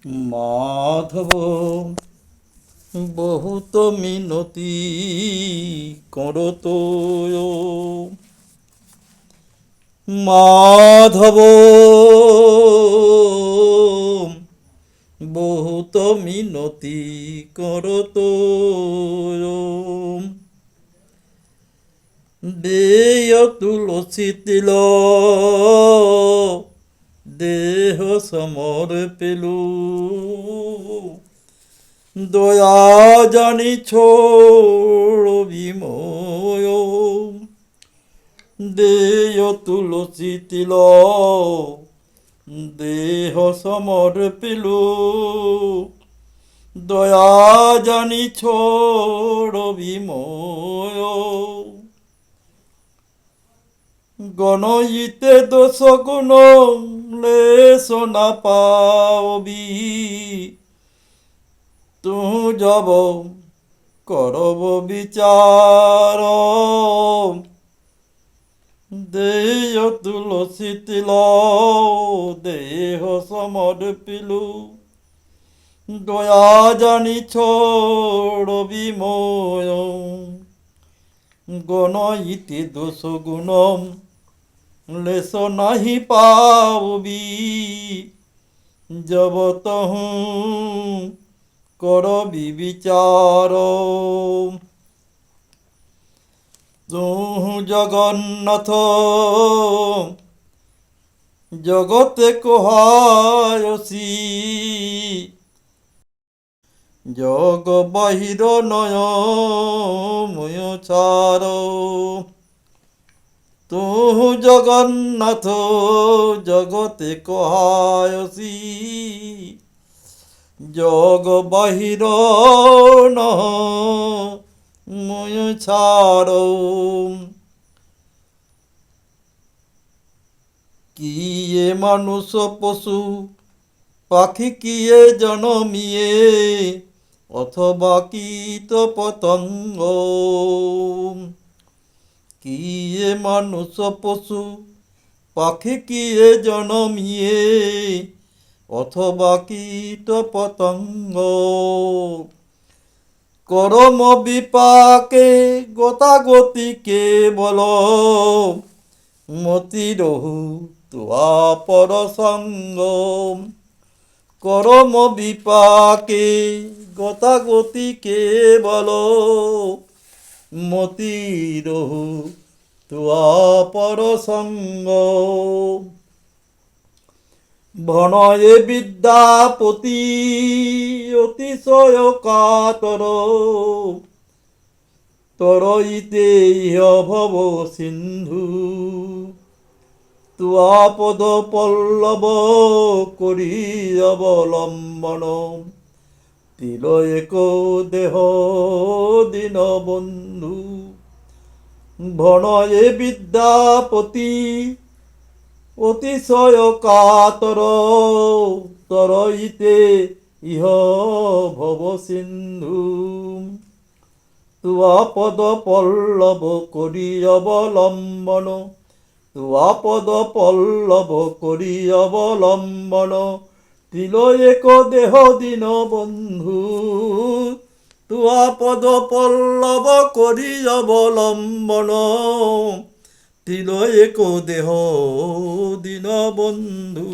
মাধব বহুত মিনতি করত মাধব বহুত মিনতি করত দেয় তুলসী তিল দেহ সমর পেলু দয়া জানি ছোড়বি মোয় দেয় তুলসী তিল দেহ সমর পেলু দয়া জানি ছোড়বি মোয় গণইতে দোষ গুণ লেশ না পাবি তু যাব করব বিচার দেয় তুলসী তিল দেহ সমর পিলু দয়া জানি ছোড়বি মোয় গণইতে দোষ গুণ লেশ নাহি পাবি জব তহু করবি বিচার তুহু জগন্নাথ জগতে কহায়সি জগ বাহির নয় ময় ছার তুহু জগন্নাথ জগতে কহায়সি জগ বাহির নহ ময় ছাড় কিয়ে মানুষ পশু পাখি কিয়ে জনমিয়ে অথবা কীট পতঙ্গ কিয়ে মানুষ পশু পাখি কিয়ে জনমিয়ে অথবা কীট পতঙ্গ করম বিপাকে গতাগতি কেবল মতি রহু তুয়া পরসঙ্গ করম বিপাকে গতাগতি কেবল মতি রহু তুয়া পরসঙ্গ ভনয়ে বিদ্যাপতি অতিশয় কাতর তরইতে ইহ ভব সিন্ধু তুয়া পদ পল্লব করি অবলম্বন তিল এক দেহ দীন বন্ধু ভনয়ে বিদ্যাপতি অতিশয় কাতর তরইতে ইহ ভব সিন্ধু তুয়া পদ পল্লব করি অবলম্বন তুয়া পদ পল্লব করি অবলম্বন তিল এক দেহ দীন বন্ধু তুয়া পদ পল্লব করি অবলম্বন তিল এক দেহ দীন বন্ধু।